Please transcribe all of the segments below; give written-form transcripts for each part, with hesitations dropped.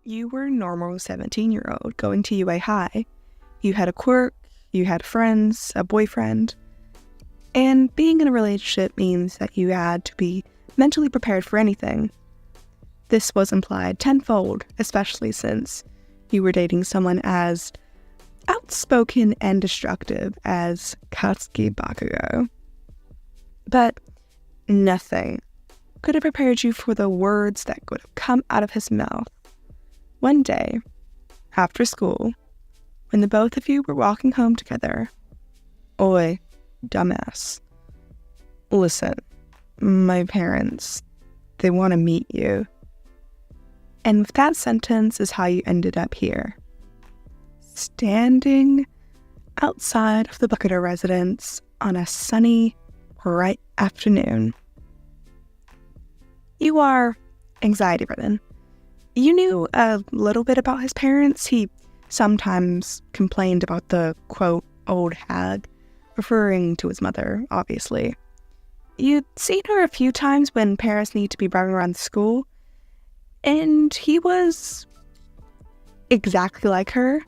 You were a normal 17-year-old going to UA High. You had a quirk, you had friends, a boyfriend, and being in a relationship means that you had to be mentally prepared for anything. This was implied tenfold, especially since you were dating someone as outspoken and destructive as Katsuki Bakugou. But nothing could have prepared you for the words that would have come out of his mouth. One day, after school, when the both of you were walking home together, "Oi, dumbass. Listen, my parents, they want to meet you." And with that sentence is how you ended up here. Standing outside of the Bakugou residence on a sunny, bright afternoon. You are anxiety-ridden. You knew a little bit about his parents. He sometimes complained about the, quote, old hag, referring to his mother, obviously. You'd seen her a few times when parents need to be running around the school, and he was exactly like her.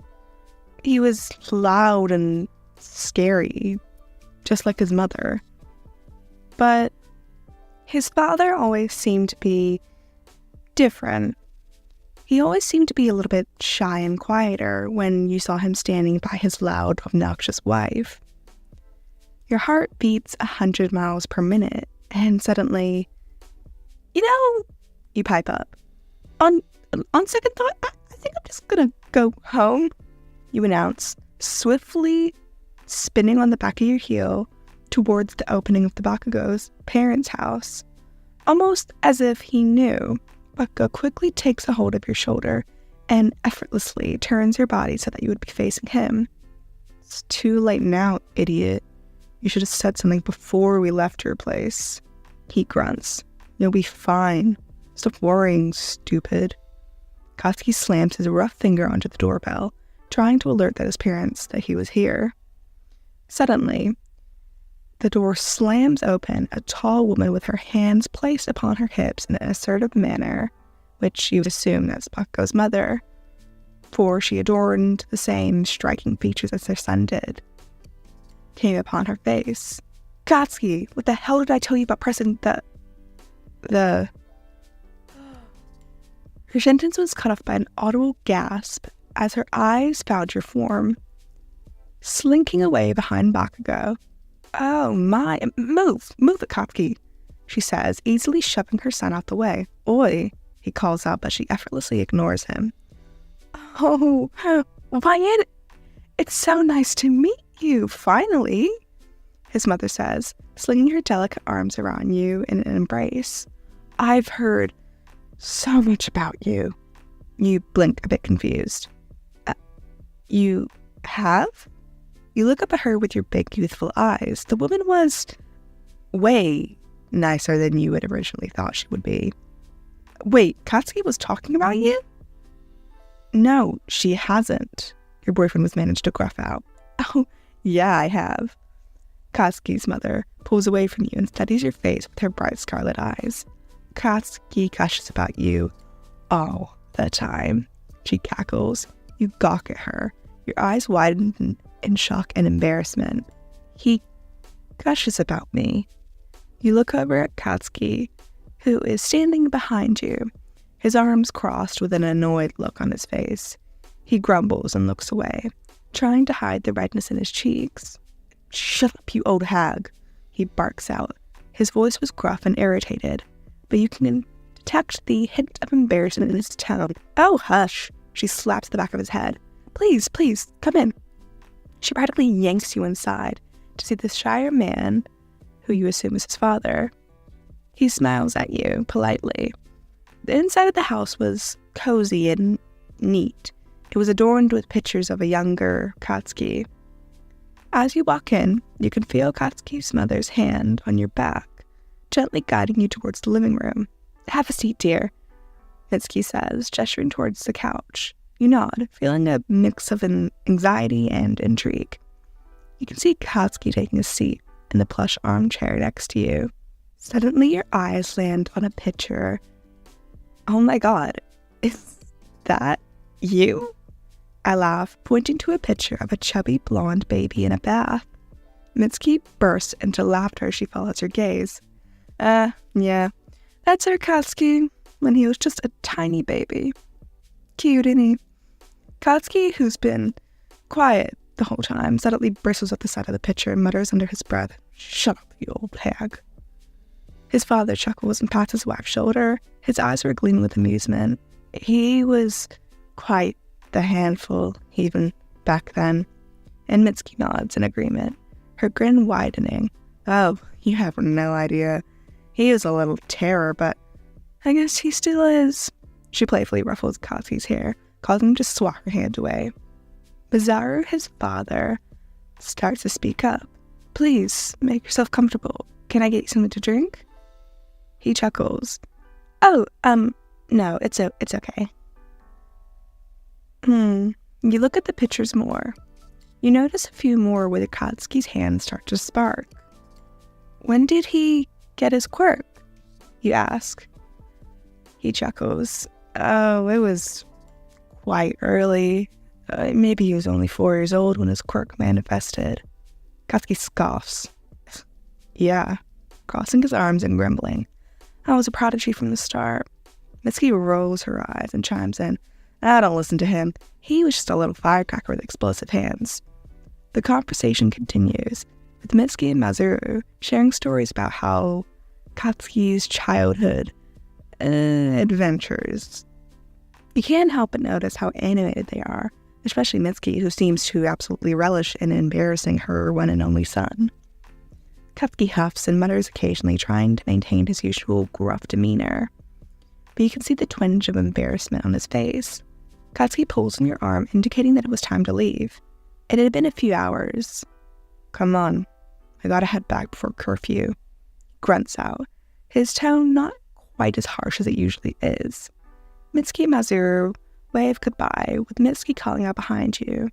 He was loud and scary, just like his mother. But his father always seemed to be different. He always seemed to be a little bit shy and quieter when you saw him standing by his loud, obnoxious wife. Your heart beats 100 miles per minute, and suddenly, you pipe up. On second thought, I think I'm just gonna go home, you announce, swiftly spinning on the back of your heel towards the opening of the Bakugou's parents' house, almost as if he knew. Bakugou quickly takes a hold of your shoulder and effortlessly turns your body so that you would be facing him. "It's too late now, idiot. You should have said something before we left your place," he grunts. "You'll be fine. Stop worrying, stupid." Katsuki slams his rough finger onto the doorbell, trying to alert his parents that he was here. Suddenly, the door slams open, a tall woman with her hands placed upon her hips in an assertive manner, which you would assume that's Bakugou's mother, for she adorned the same striking features as their son did, came upon her face. "Katsuki, what the hell did I tell you about pressing the... Her sentence was cut off by an audible gasp as her eyes found your form, slinking away behind Bakugou. "Oh my, move it, Katsuki," she says, easily shoving her son out the way. "Oi," he calls out, but she effortlessly ignores him. "Oh, why, it's so nice to meet you, finally," his mother says, slinging her delicate arms around you in an embrace. "I've heard so much about you." You blink a bit confused. You have? You look up at her with your big, youthful eyes. The woman was way nicer than you had originally thought she would be. "Wait, Katsuki was talking about you?" "No, she hasn't," your boyfriend was managed to gruff out. "Oh, yeah, I have." Katsuki's mother pulls away from you and studies your face with her bright scarlet eyes. "Katsuki gushes about you all the time," she cackles. You gawk at her, your eyes widen in shock and embarrassment. "He gushes about me." You look over at Katsuki, who is standing behind you, his arms crossed with an annoyed look on his face. He grumbles and looks away, trying to hide the redness in his cheeks. "Shut up, you old hag," he barks out. His voice was gruff and irritated, but you can detect the hint of embarrassment in his tone. "Oh, hush," she slaps the back of his head. Please, come in." She practically yanks you inside to see this shyer man, who you assume is his father. He smiles at you politely. The inside of the house was cozy and neat. It was adorned with pictures of a younger Katsuki. As you walk in, you can feel Katsuki's mother's hand on your back, gently guiding you towards the living room. "Have a seat, dear," Mitsuki says, gesturing towards the couch. You nod, feeling a mix of anxiety and intrigue. You can see Katsuki taking a seat in the plush armchair next to you. Suddenly, your eyes land on a picture. Oh my god, is that you?" I laugh, pointing to a picture of a chubby blonde baby in a bath. Mitsuki bursts into laughter as she follows her gaze. Yeah, that's our Katsuki when he was just a tiny baby. Cute, isn't he?" Katsuki, who's been quiet the whole time, suddenly bristles at the sight of the picture and mutters under his breath, "Shut up, you old hag." His father chuckles and pats his wife's shoulder. His eyes were gleaming with amusement. He was quite the handful, even back then. And Mitsuki nods in agreement, her grin widening. "Oh, you have no idea. He is a little terror, but I guess he still is." She playfully ruffles Katsuki's hair, causing him to swat her hand away. Bizaru, his father, starts to speak up. "Please, make yourself comfortable. Can I get you something to drink?" He chuckles. "Oh, no, it's okay." You look at the pictures more. You notice a few more where the Katsuki's hands start to spark. "When did he get his quirk?" you ask. He chuckles. "Oh, it was quite early. Maybe he was only 4 years old when his quirk manifested." Katsuki scoffs. "Yeah," crossing his arms and grumbling. "I was a prodigy from the start." Mitsuki rolls her eyes and chimes in. "I don't listen to him. He was just a little firecracker with explosive hands." The conversation continues, with Mitsuki and Masaru sharing stories about how Katsuki's childhood adventures. You can't help but notice how animated they are, especially Mitsuki, who seems to absolutely relish in embarrassing her one and only son. Katsuki huffs and mutters occasionally, trying to maintain his usual gruff demeanor. But you can see the twinge of embarrassment on his face. Katsuki pulls on your arm, indicating that it was time to leave. It had been a few hours. "Come on, I gotta head back before curfew," grunts out, his tone not quite as harsh as it usually is. Mitsuki and Masaru wave goodbye, with Mitsuki calling out behind you.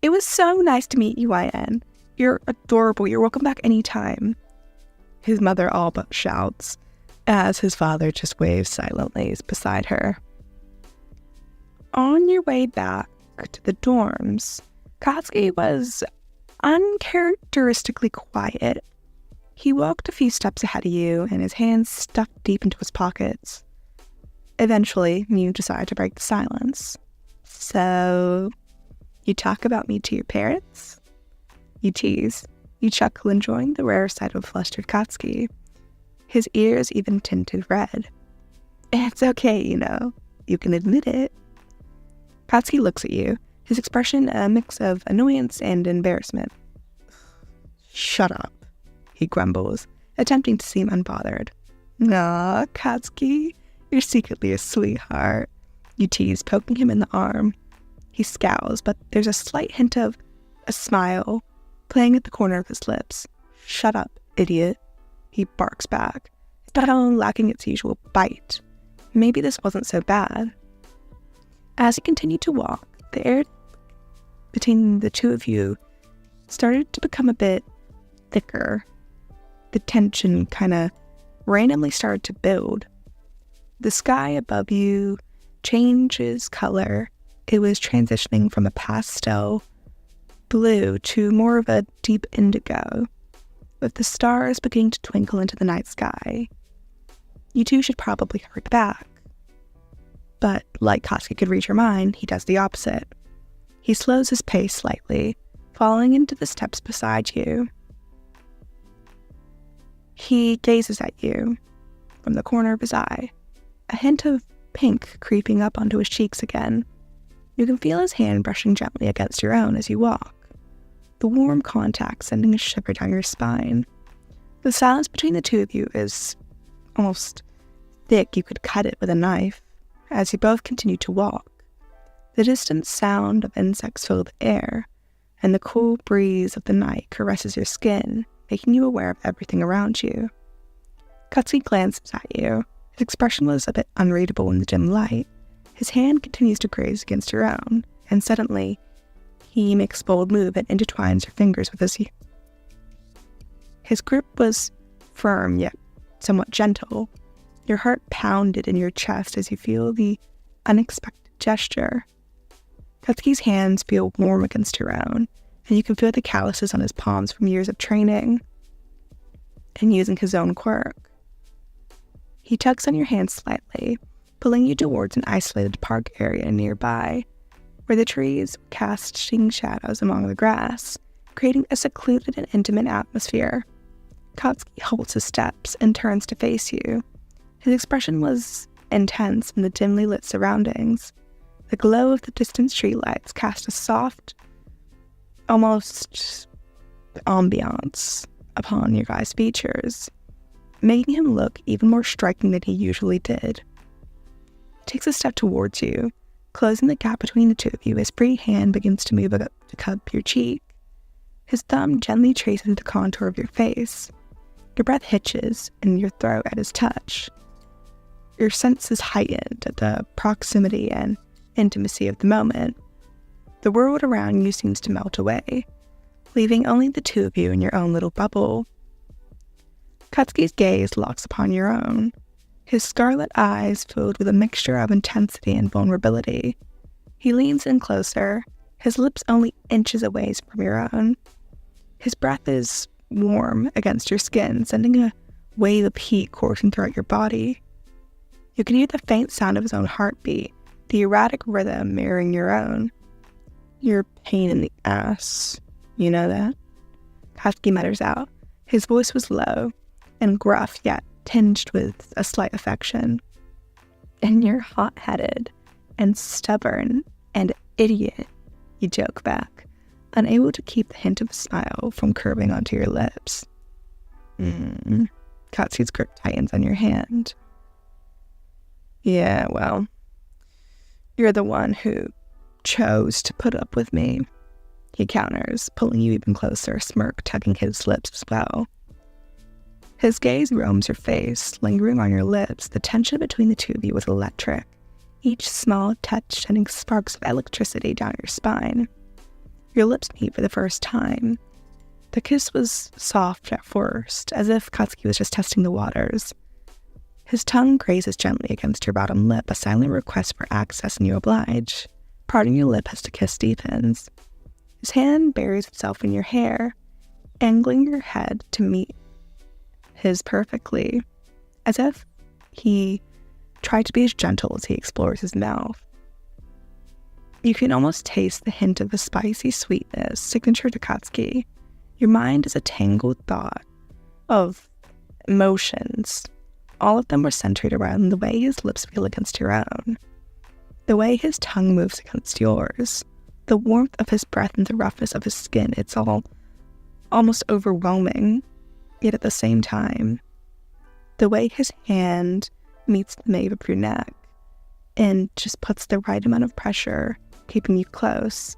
"It was so nice to meet you, YN. You're adorable. You're welcome back anytime." His mother all but shouts, as his father just waves silently beside her. On your way back to the dorms, Katsuki was uncharacteristically quiet. He walked a few steps ahead of you, and his hands stuffed deep into his pockets. Eventually, you decide to break the silence. "So, you talk about me to your parents?" You tease. You chuckle, enjoying the rare sight of a flustered Katsuki. His ears even tinted red. "It's okay, you know. You can admit it." Katsuki looks at you, his expression a mix of annoyance and embarrassment. "Shut up," he grumbles, attempting to seem unbothered. "Aw, Katsuki, you're secretly a sweetheart," you tease, poking him in the arm. He scowls, but there's a slight hint of a smile playing at the corner of his lips. "Shut up, idiot," he barks back, his tone lacking its usual bite. Maybe this wasn't so bad. As he continued to walk, the air between the two of you started to become a bit thicker. The tension kind of randomly started to build. The sky above you changes color. It was transitioning from a pastel blue to more of a deep indigo, with the stars beginning to twinkle into the night sky. You two should probably hurry back. But like Katsuki could read your mind, he does the opposite. He slows his pace slightly, falling into the steps beside you. He gazes at you from the corner of his eye, a hint of pink creeping up onto his cheeks again. You can feel his hand brushing gently against your own as you walk, the warm contact sending a shiver down your spine. The silence between the two of you is almost thick. You could cut it with a knife. As you both continue to walk, the distant sound of insects fill the air, and the cool breeze of the night caresses your skin, making you aware of everything around you. Katsuki glances at you. His expression was a bit unreadable in the dim light. His hand continues to graze against your own, and suddenly, he makes a bold move and intertwines your fingers with his. His grip was firm yet somewhat gentle. Your heart pounded in your chest as you feel the unexpected gesture. Katsuki's hands feel warm against your own, and you can feel the calluses on his palms from years of training and using his own quirk. He tugs on your hand slightly, pulling you towards an isolated park area nearby, where the trees were casting shadows among the grass, creating a secluded and intimate atmosphere. Katsuki halts his steps and turns to face you. His expression was intense in the dimly lit surroundings. The glow of the distant streetlights cast a soft, almost ambiance upon your guy's features, making him look even more striking than he usually did. He takes a step towards you, closing the gap between the two of you. His free hand begins to move up to cup your cheek. His thumb gently traces the contour of your face. Your breath hitches in your throat at his touch. Your senses heightened at the proximity and intimacy of the moment. The world around you seems to melt away, leaving only the two of you in your own little bubble. Katsuki's gaze locks upon your own, his scarlet eyes filled with a mixture of intensity and vulnerability. He leans in closer, his lips only inches away from your own. His breath is warm against your skin, sending a wave of heat coursing throughout your body. You can hear the faint sound of his own heartbeat, the erratic rhythm mirroring your own. "You're a pain in the ass. You know that?" Katsuki mutters out. His voice was low and gruff, yet tinged with a slight affection. "And you're hot-headed and stubborn and idiot," you joke back, unable to keep the hint of a smile from curving onto your lips. Katsuki's grip tightens on your hand. "Yeah, well, you're the one who chose to put up with me," he counters, pulling you even closer, a smirk tugging his lips as well. His gaze roams your face, lingering on your lips. The tension between the two of you was electric, each small touch sending sparks of electricity down your spine. Your lips meet for the first time. The kiss was soft at first, as if Katsuki was just testing the waters. His tongue grazes gently against your bottom lip, a silent request for access, and you oblige. Parting your lip as the kiss deepens. His hand buries itself in your hair, angling your head to meet his perfectly, as if he tried to be as gentle as he explores his mouth. You can almost taste the hint of a spicy sweetness signature to Katsuki. Your mind is a tangled thought of emotions. All of them were centered around the way his lips feel against your own, the way his tongue moves against yours, the warmth of his breath and the roughness of his skin. It's all almost overwhelming, yet at the same time, the way his hand meets the nape of your neck and just puts the right amount of pressure, keeping you close.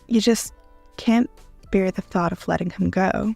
You just can't bear the thought of letting him go.